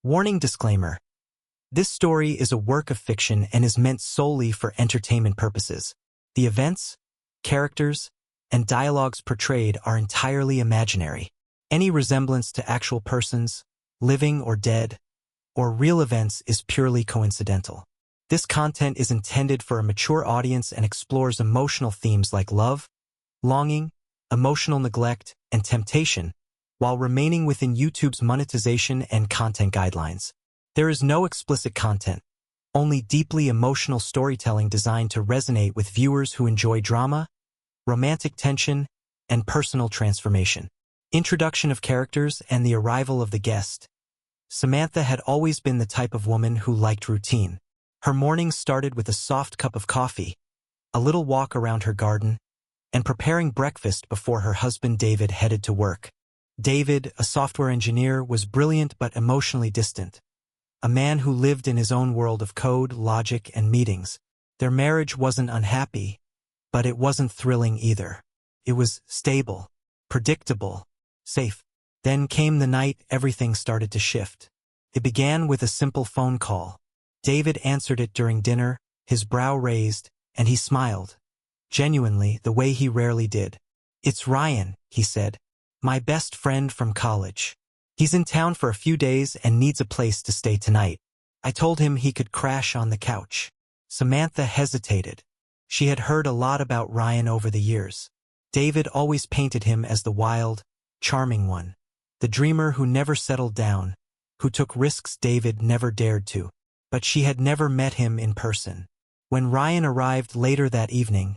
Warning disclaimer. This story is a work of fiction and is meant solely for entertainment purposes. The events, characters, and dialogues portrayed are entirely imaginary. Any resemblance to actual persons, living or dead, or real events is purely coincidental. This content is intended for a mature audience and explores emotional themes like love, longing, emotional neglect, and temptation, while remaining within YouTube's monetization and content guidelines. There is no explicit content, only deeply emotional storytelling designed to resonate with viewers who enjoy drama, romantic tension, and personal transformation. Introduction of characters and the arrival of the guest. Samantha had always been the type of woman who liked routine. Her mornings started with a soft cup of coffee, a little walk around her garden, and preparing breakfast before her husband David headed to work. David, a software engineer, was brilliant but emotionally distant. A man who lived in his own world of code, logic, and meetings. Their marriage wasn't unhappy, but it wasn't thrilling either. It was stable, predictable, safe. Then came the night everything started to shift. It began with a simple phone call. David answered it during dinner, his brow raised, and he smiled. Genuinely, the way he rarely did. "It's Ryan," he said. "My best friend from college. He's in town for a few days and needs a place to stay tonight. I told him he could crash on the couch." Samantha hesitated. She had heard a lot about Ryan over the years. David always painted him as the wild, charming one. The dreamer who never settled down, who took risks David never dared to. But she had never met him in person. When Ryan arrived later that evening,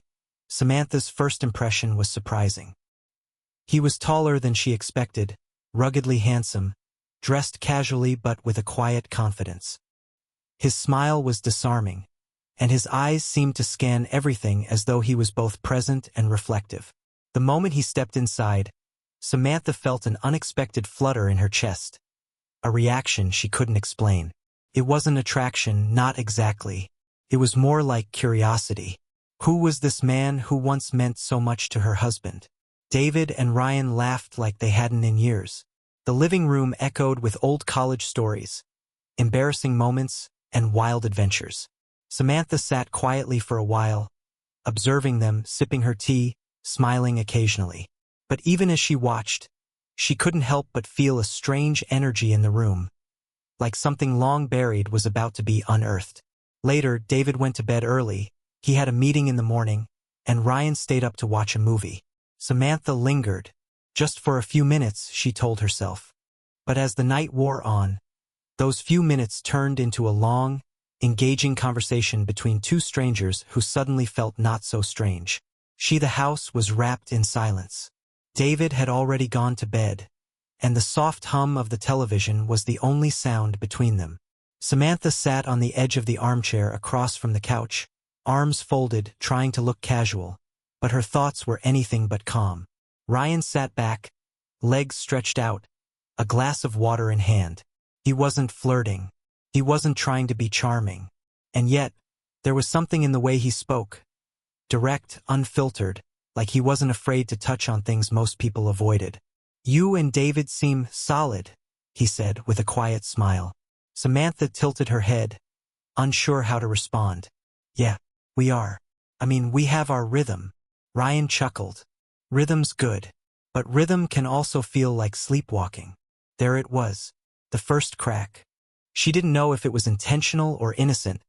Samantha's first impression was surprising. He was taller than she expected, ruggedly handsome, dressed casually but with a quiet confidence. His smile was disarming, and his eyes seemed to scan everything as though he was both present and reflective. The moment he stepped inside, Samantha felt an unexpected flutter in her chest, a reaction she couldn't explain. It wasn't attraction, not exactly. It was more like curiosity. Who was this man who once meant so much to her husband? David and Ryan laughed like they hadn't in years. The living room echoed with old college stories, embarrassing moments, and wild adventures. Samantha sat quietly for a while, observing them, sipping her tea, smiling occasionally. But even as she watched, she couldn't help but feel a strange energy in the room, like something long buried was about to be unearthed. Later, David went to bed early. He had a meeting in the morning, and Ryan stayed up to watch a movie. Samantha lingered. Just for a few minutes, she told herself. But as the night wore on, those few minutes turned into a long, engaging conversation between two strangers who suddenly felt not so strange. The house was wrapped in silence. David had already gone to bed, and the soft hum of the television was the only sound between them. Samantha sat on the edge of the armchair across from the couch, arms folded, trying to look casual, but her thoughts were anything but calm. Ryan sat back, legs stretched out, a glass of water in hand. He wasn't flirting. He wasn't trying to be charming. And yet, there was something in the way he spoke. Direct, unfiltered, like he wasn't afraid to touch on things most people avoided. "You and David seem solid," he said with a quiet smile. Samantha tilted her head, unsure how to respond. "Yeah, we are. I mean, we have our rhythm." Ryan chuckled. "Rhythm's good. But rhythm can also feel like sleepwalking." There it was, the first crack. She didn't know if it was intentional or innocent,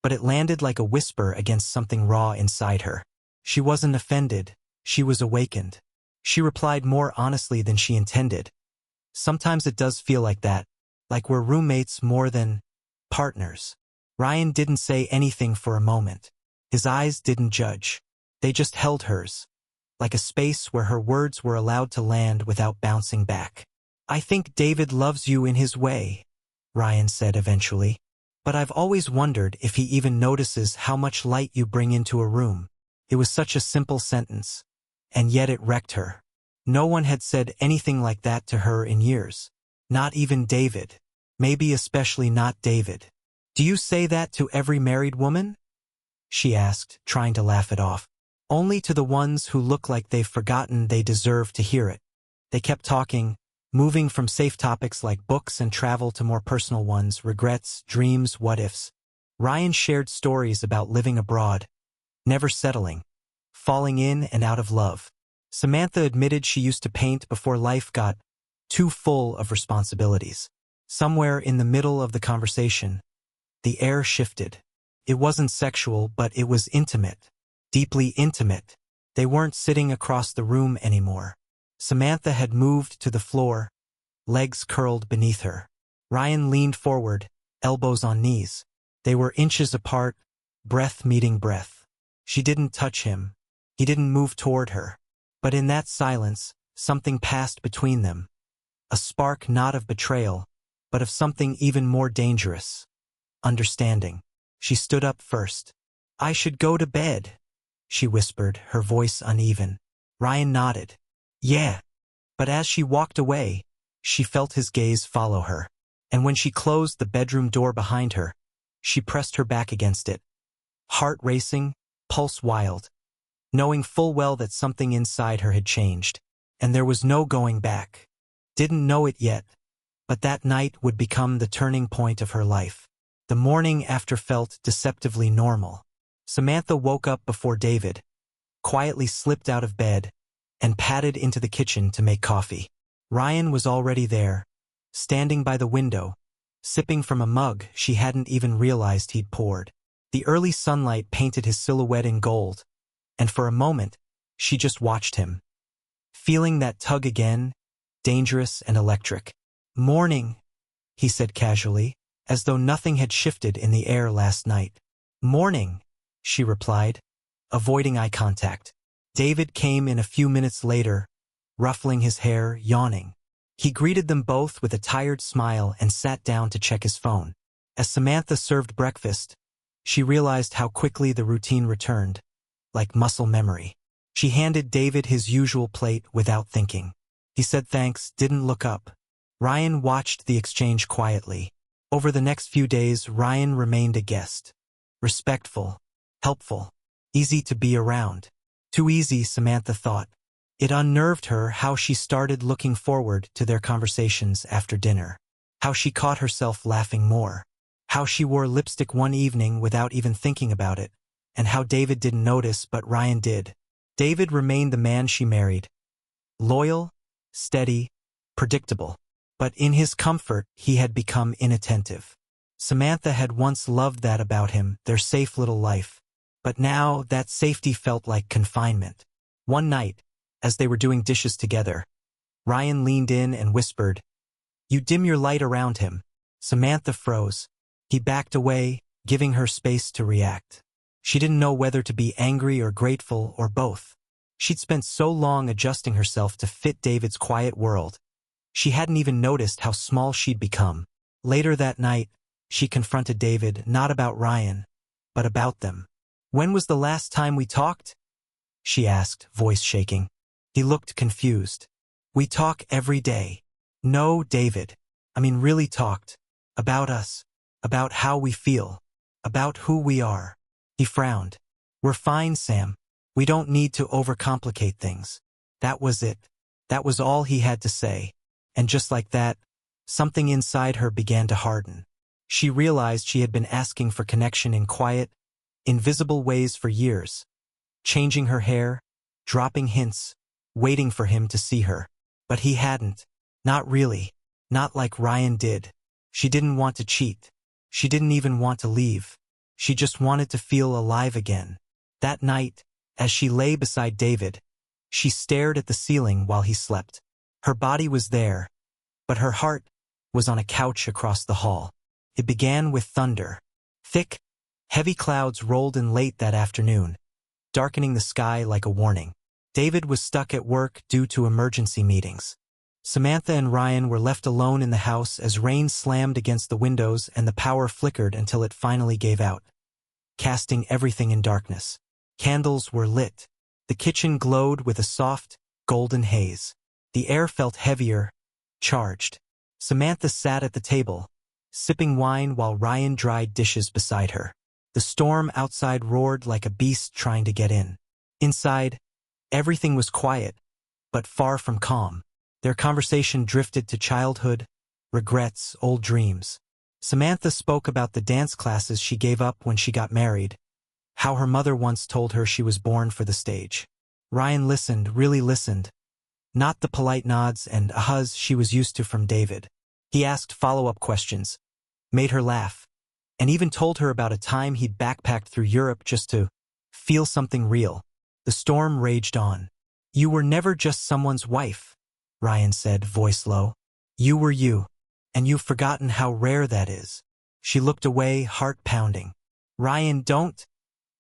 but it landed like a whisper against something raw inside her. She wasn't offended, she was awakened. She replied more honestly than she intended. "Sometimes it does feel like that, like we're roommates more than partners." Ryan didn't say anything for a moment. His eyes didn't judge. They just held hers, like a space where her words were allowed to land without bouncing back. "I think David loves you in his way," Ryan said eventually. "But I've always wondered if he even notices how much light you bring into a room." It was such a simple sentence, and yet it wrecked her. No one had said anything like that to her in years. Not even David. Maybe especially not David. "Do you say that to every married woman?" she asked, trying to laugh it off. "Only to the ones who look like they've forgotten they deserve to hear it." They kept talking, moving from safe topics like books and travel to more personal ones, regrets, dreams, what-ifs. Ryan shared stories about living abroad, never settling, falling in and out of love. Samantha admitted she used to paint before life got too full of responsibilities. Somewhere in the middle of the conversation, the air shifted. It wasn't sexual, but it was intimate. Deeply intimate. They weren't sitting across the room anymore. Samantha had moved to the floor, legs curled beneath her. Ryan leaned forward, elbows on knees. They were inches apart, breath meeting breath. She didn't touch him. He didn't move toward her. But in that silence, something passed between them. A spark not of betrayal, but of something even more dangerous. Understanding. She stood up first. "I should go to bed," she whispered, her voice uneven. Ryan nodded. "Yeah." But as she walked away, she felt his gaze follow her. And when she closed the bedroom door behind her, she pressed her back against it. Heart racing, pulse wild, knowing full well that something inside her had changed, and there was no going back. Didn't know it yet, but that night would become the turning point of her life. The morning after felt deceptively normal. Samantha woke up before David, quietly slipped out of bed, and padded into the kitchen to make coffee. Ryan was already there, standing by the window, sipping from a mug she hadn't even realized he'd poured. The early sunlight painted his silhouette in gold, and for a moment, she just watched him. Feeling that tug again, dangerous and electric. "Morning," he said casually, as though nothing had shifted in the air last night. "Morning," she replied, avoiding eye contact. David came in a few minutes later, ruffling his hair, yawning. He greeted them both with a tired smile and sat down to check his phone. As Samantha served breakfast, she realized how quickly the routine returned, like muscle memory. She handed David his usual plate without thinking. He said thanks, didn't look up. Ryan watched the exchange quietly. Over the next few days, Ryan remained a guest. Respectful, helpful, easy to be around. Too easy, Samantha thought. It unnerved her how she started looking forward to their conversations after dinner. How she caught herself laughing more. How she wore lipstick one evening without even thinking about it. And how David didn't notice, but Ryan did. David remained the man she married. Loyal, steady, predictable. But in his comfort, he had become inattentive. Samantha had once loved that about him, their safe little life. But now, that safety felt like confinement. One night, as they were doing dishes together, Ryan leaned in and whispered, "You dim your light around him." Samantha froze. He backed away, giving her space to react. She didn't know whether to be angry or grateful or both. She'd spent so long adjusting herself to fit David's quiet world. She hadn't even noticed how small she'd become. Later that night, she confronted David not about Ryan, but about them. "When was the last time we talked?" she asked, voice shaking. He looked confused. "We talk every day." "No, David. I mean really talked. About us. About how we feel. About who we are." He frowned. "We're fine, Sam. We don't need to overcomplicate things." That was it. That was all he had to say. And just like that, something inside her began to harden. She realized she had been asking for connection in quiet, invisible ways for years. Changing her hair, dropping hints, waiting for him to see her. But he hadn't. Not really. Not like Ryan did. She didn't want to cheat. She didn't even want to leave. She just wanted to feel alive again. That night, as she lay beside David, she stared at the ceiling while he slept. Her body was there, but her heart was on a couch across the hall. It began with thunder. Thick, heavy clouds rolled in late that afternoon, darkening the sky like a warning. David was stuck at work due to emergency meetings. Samantha and Ryan were left alone in the house as rain slammed against the windows and the power flickered until it finally gave out, casting everything in darkness. Candles were lit. The kitchen glowed with a soft, golden haze. The air felt heavier, charged. Samantha sat at the table, sipping wine while Ryan dried dishes beside her. The storm outside roared like a beast trying to get in. Inside, everything was quiet, but far from calm. Their conversation drifted to childhood, regrets, old dreams. Samantha spoke about the dance classes she gave up when she got married, how her mother once told her she was born for the stage. Ryan listened, really listened, not the polite nods and ahas she was used to from David. He asked follow-up questions, made her laugh, and even told her about a time he'd backpacked through Europe just to feel something real. The storm raged on. "You were never just someone's wife," Ryan said, voice low. "You were you, and you've forgotten how rare that is." She looked away, heart pounding. "Ryan, don't."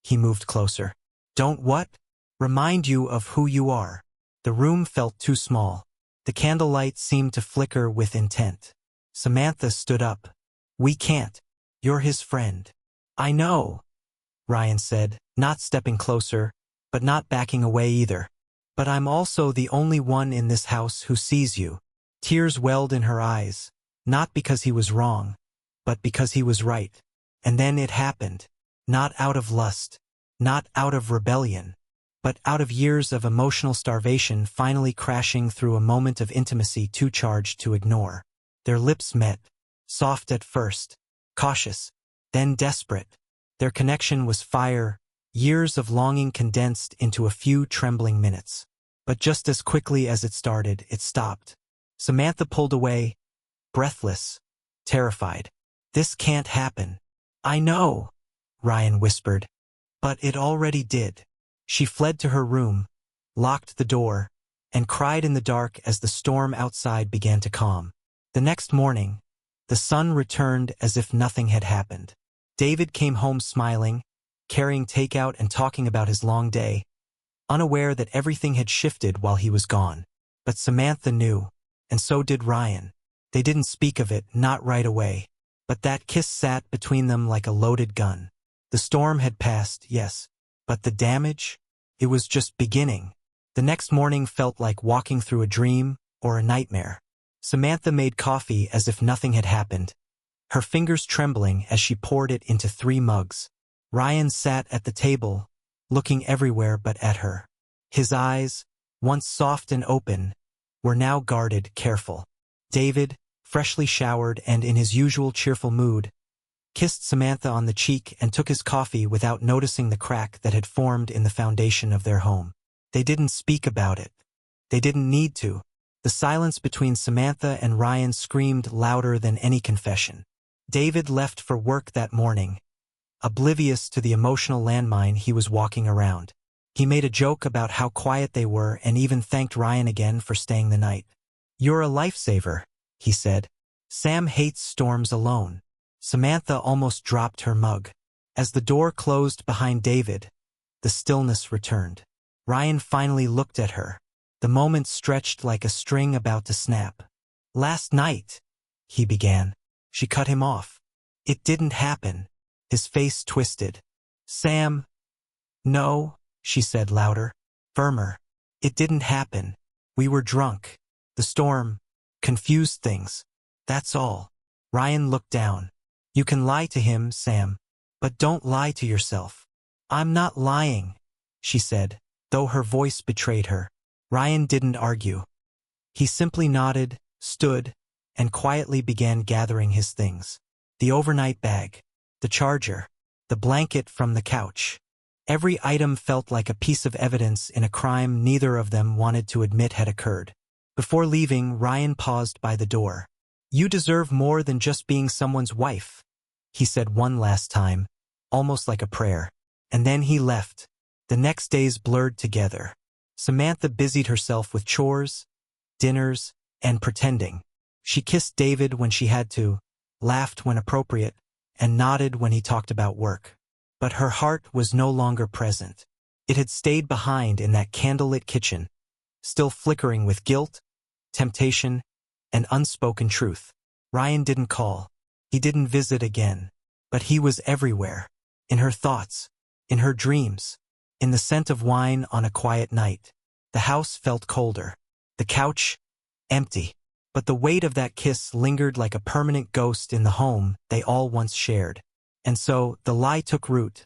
He moved closer. "Don't what?" "Remind you of who you are." The room felt too small. The candlelight seemed to flicker with intent. Samantha stood up. "We can't. You're his friend." "I know," Ryan said, not stepping closer, but not backing away either. "But I'm also the only one in this house who sees you." Tears welled in her eyes, not because he was wrong, but because he was right. And then it happened. Not out of lust, not out of rebellion, but out of years of emotional starvation finally crashing through a moment of intimacy too charged to ignore. Their lips met, soft at first, cautious, then desperate. Their connection was fire, years of longing condensed into a few trembling minutes. But just as quickly as it started, it stopped. Samantha pulled away, breathless, terrified. "This can't happen." "I know," Ryan whispered. "But it already did." She fled to her room, locked the door, and cried in the dark as the storm outside began to calm. The next morning, the sun returned as if nothing had happened. David came home smiling, carrying takeout and talking about his long day, unaware that everything had shifted while he was gone. But Samantha knew, and so did Ryan. They didn't speak of it, not right away, but that kiss sat between them like a loaded gun. The storm had passed, yes, but the damage? It was just beginning. The next morning felt like walking through a dream or a nightmare. Samantha made coffee as if nothing had happened, her fingers trembling as she poured it into 3 mugs. Ryan sat at the table, looking everywhere but at her. His eyes, once soft and open, were now guarded, careful. David, freshly showered and in his usual cheerful mood, kissed Samantha on the cheek and took his coffee without noticing the crack that had formed in the foundation of their home. They didn't speak about it. They didn't need to. The silence between Samantha and Ryan screamed louder than any confession. David left for work that morning, oblivious to the emotional landmine he was walking around. He made a joke about how quiet they were and even thanked Ryan again for staying the night. "You're a lifesaver," he said. "Sam hates storms alone." Samantha almost dropped her mug. As the door closed behind David, the stillness returned. Ryan finally looked at her. The moment stretched like a string about to snap. "Last night," he began. She cut him off. "It didn't happen." His face twisted. "Sam." "No," she said louder, firmer. "It didn't happen. We were drunk. The storm confused things. That's all." Ryan looked down. "You can lie to him, Sam, but don't lie to yourself." "I'm not lying," she said, though her voice betrayed her. Ryan didn't argue. He simply nodded, stood, and quietly began gathering his things. The overnight bag, the charger, the blanket from the couch. Every item felt like a piece of evidence in a crime neither of them wanted to admit had occurred. Before leaving, Ryan paused by the door. "You deserve more than just being someone's wife," he said one last time, almost like a prayer. And then he left. The next days blurred together. Samantha busied herself with chores, dinners, and pretending. She kissed David when she had to, laughed when appropriate, and nodded when he talked about work. But her heart was no longer present. It had stayed behind in that candlelit kitchen, still flickering with guilt, temptation, and unspoken truth. Ryan didn't call. He didn't visit again. But he was everywhere. In her thoughts, in her dreams, in the scent of wine on a quiet night. The house felt colder. The couch, empty. But the weight of that kiss lingered like a permanent ghost in the home they all once shared. And so, the lie took root,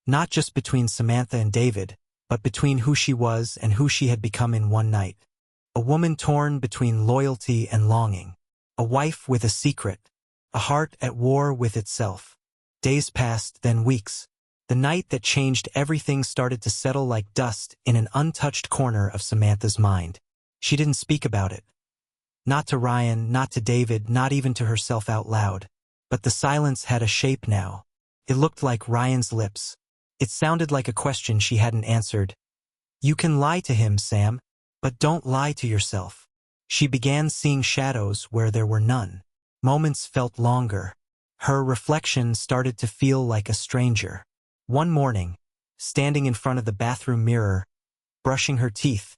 not just between Samantha and David, but between who she was and who she had become in one night. A woman torn between loyalty and longing. A wife with a secret. A heart at war with itself. Days passed, then weeks. The night that changed everything started to settle like dust in an untouched corner of Samantha's mind. She didn't speak about it. Not to Ryan, not to David, not even to herself out loud. But the silence had a shape now. It looked like Ryan's lips. It sounded like a question she hadn't answered. You can lie to him, Sam, but don't lie to yourself. She began seeing shadows where there were none. Moments felt longer. Her reflection started to feel like a stranger. One morning, standing in front of the bathroom mirror, brushing her teeth,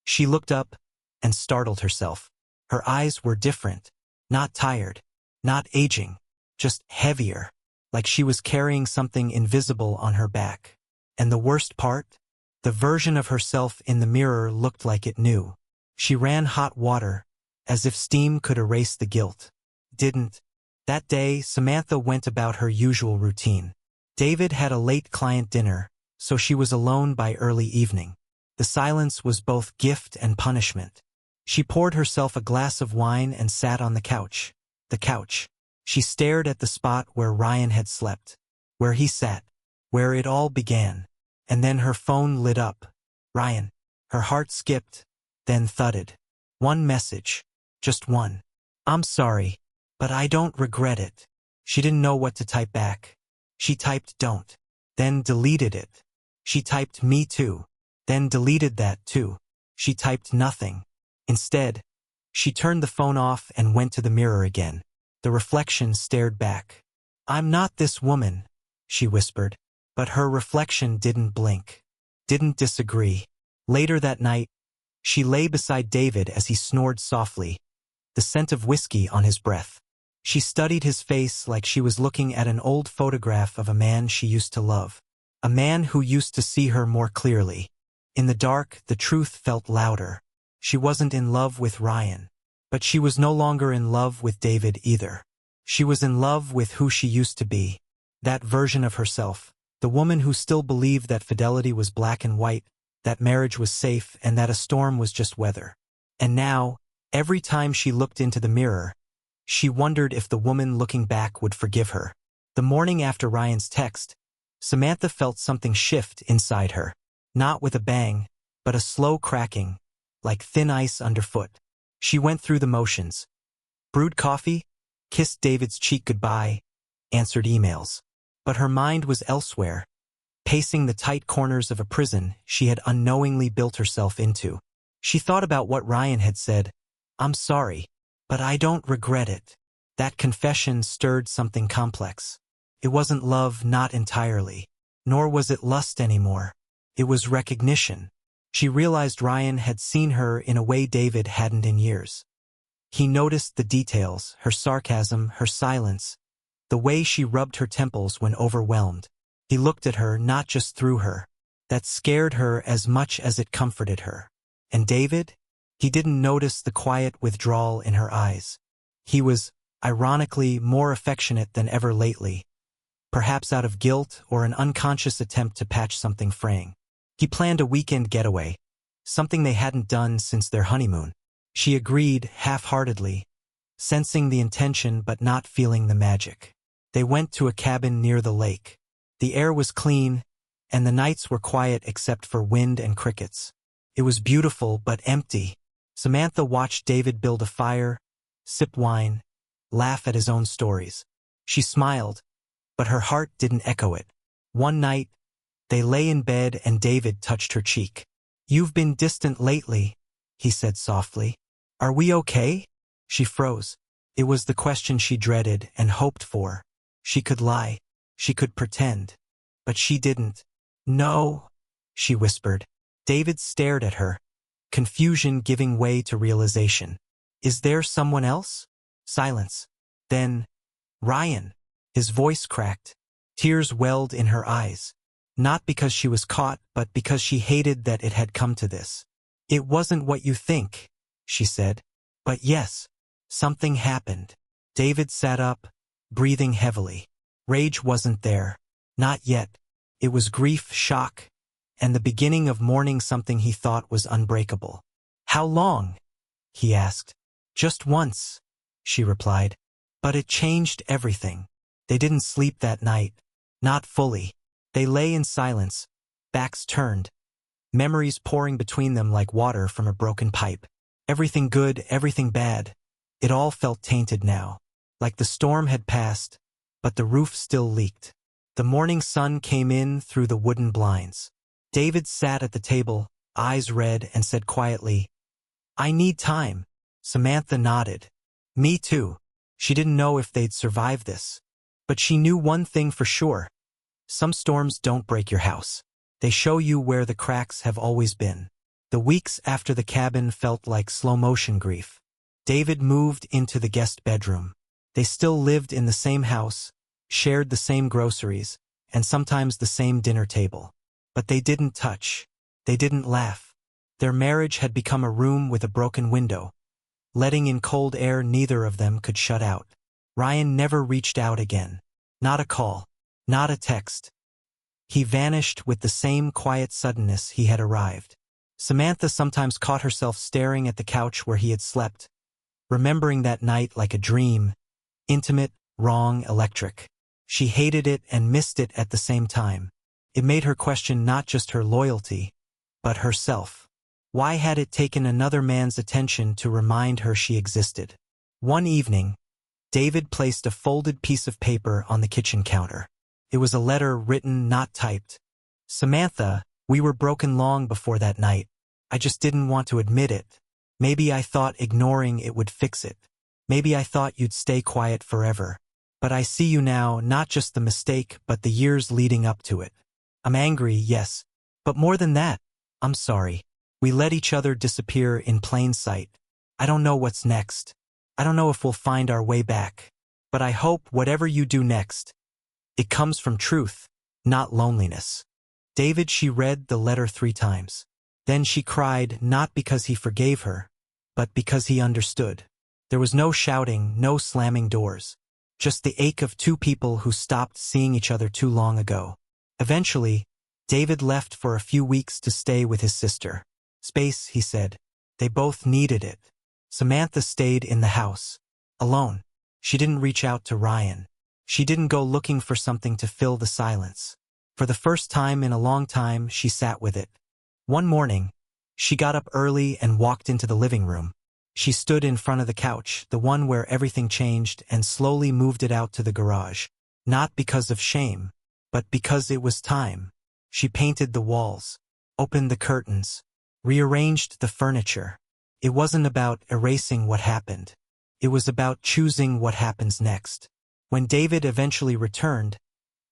she looked up and startled herself. Her eyes were different, not tired, not aging, just heavier, like she was carrying something invisible on her back. And the worst part? The version of herself in the mirror looked like it knew. She ran hot water, as if steam could erase the guilt. Didn't. That day, Samantha went about her usual routine. David had a late client dinner, so she was alone by early evening. The silence was both gift and punishment. She poured herself a glass of wine and sat on the couch. The couch. She stared at the spot where Ryan had slept, where he sat, where it all began. And then her phone lit up. Ryan. Her heart skipped, then thudded. One message. Just one. I'm sorry, but I don't regret it. She didn't know what to type back. She typed don't, then deleted it. She typed me too, then deleted that too. She typed nothing. Instead, she turned the phone off and went to the mirror again. The reflection stared back. I'm not this woman, she whispered. But her reflection didn't blink, didn't disagree. Later that night, she lay beside David as he snored softly, the scent of whiskey on his breath. She studied his face like she was looking at an old photograph of a man she used to love. A man who used to see her more clearly. In the dark, the truth felt louder. She wasn't in love with Ryan. But she was no longer in love with David either. She was in love with who she used to be. That version of herself. The woman who still believed that fidelity was black and white, that marriage was safe, and that a storm was just weather. And now, every time she looked into the mirror, she wondered if the woman looking back would forgive her. The morning after Ryan's text, Samantha felt something shift inside her. Not with a bang, but a slow cracking, like thin ice underfoot. She went through the motions. Brewed coffee, kissed David's cheek goodbye, answered emails. But her mind was elsewhere, pacing the tight corners of a prison she had unknowingly built herself into. She thought about what Ryan had said. I'm sorry, but I don't regret it. That confession stirred something complex. It wasn't love, not entirely. Nor was it lust anymore. It was recognition. She realized Ryan had seen her in a way David hadn't in years. He noticed the details, her sarcasm, her silence, the way she rubbed her temples when overwhelmed. He looked at her, not just through her. That scared her as much as it comforted her. And David? He didn't notice the quiet withdrawal in her eyes. He was, ironically, more affectionate than ever lately. Perhaps out of guilt or an unconscious attempt to patch something fraying. He planned a weekend getaway, something they hadn't done since their honeymoon. She agreed half-heartedly, sensing the intention but not feeling the magic. They went to a cabin near the lake. The air was clean, and the nights were quiet except for wind and crickets. It was beautiful but empty. Samantha watched David build a fire, sip wine, laugh at his own stories. She smiled, but her heart didn't echo it. One night, they lay in bed and David touched her cheek. You've been distant lately, he said softly. Are we okay? She froze. It was the question she dreaded and hoped for. She could lie. She could pretend. But she didn't. No, she whispered. David stared at her, confusion giving way to realization. Is there someone else? Silence. Then, Ryan. His voice cracked. Tears welled in her eyes. Not because she was caught, but because she hated that it had come to this. It wasn't what you think, she said. But yes, something happened. David sat up, breathing heavily. Rage wasn't there. Not yet. It was grief, shock, and the beginning of mourning something he thought was unbreakable. "How long?" he asked. "Just once," she replied. But it changed everything. They didn't sleep that night. Not fully. They lay in silence, backs turned, memories pouring between them like water from a broken pipe. Everything good, everything bad. It all felt tainted now. Like the storm had passed, but the roof still leaked. The morning sun came in through the wooden blinds. David sat at the table, eyes red, and said quietly, "I need time." Samantha nodded. "Me too." She didn't know if they'd survive this. But she knew one thing for sure. Some storms don't break your house. They show you where the cracks have always been. The weeks after the cabin felt like slow-motion grief. David moved into the guest bedroom. They still lived in the same house, shared the same groceries, and sometimes the same dinner table. But they didn't touch. They didn't laugh. Their marriage had become a room with a broken window, letting in cold air neither of them could shut out. Ryan never reached out again. Not a call. Not a text. He vanished with the same quiet suddenness he had arrived. Samantha sometimes caught herself staring at the couch where he had slept, remembering that night like a dream, intimate, wrong, electric. She hated it and missed it at the same time. It made her question not just her loyalty, but herself. Why had it taken another man's attention to remind her she existed? One evening, David placed a folded piece of paper on the kitchen counter. It was a letter written, not typed. "Samantha, we were broken long before that night. I just didn't want to admit it. Maybe I thought ignoring it would fix it. Maybe I thought you'd stay quiet forever. But I see you now, not just the mistake, but the years leading up to it. I'm angry, yes. But more than that, I'm sorry. We let each other disappear in plain sight. I don't know what's next. I don't know if we'll find our way back. But I hope whatever you do next, it comes from truth, not loneliness." David, she read the letter 3 times. Then she cried, not because he forgave her, but because he understood. There was no shouting, no slamming doors. Just the ache of 2 people who stopped seeing each other too long ago. Eventually, David left for a few weeks to stay with his sister. Space, he said. They both needed it. Samantha stayed in the house, alone. She didn't reach out to Ryan. She didn't go looking for something to fill the silence. For the first time in a long time, she sat with it. One morning, she got up early and walked into the living room. She stood in front of the couch, the one where everything changed, and slowly moved it out to the garage. Not because of shame, but because it was time. She painted the walls, opened the curtains, rearranged the furniture. It wasn't about erasing what happened. It was about choosing what happens next. When David eventually returned,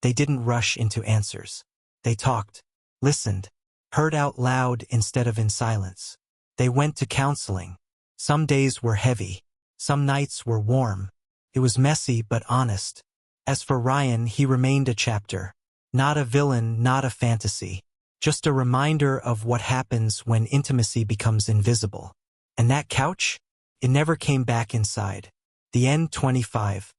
they didn't rush into answers. They talked, listened, heard out loud instead of in silence. They went to counseling. Some days were heavy. Some nights were warm. It was messy but honest. As for Ryan, he remained a chapter. Not a villain, not a fantasy. Just a reminder of what happens when intimacy becomes invisible. And that couch? It never came back inside. The end. 25.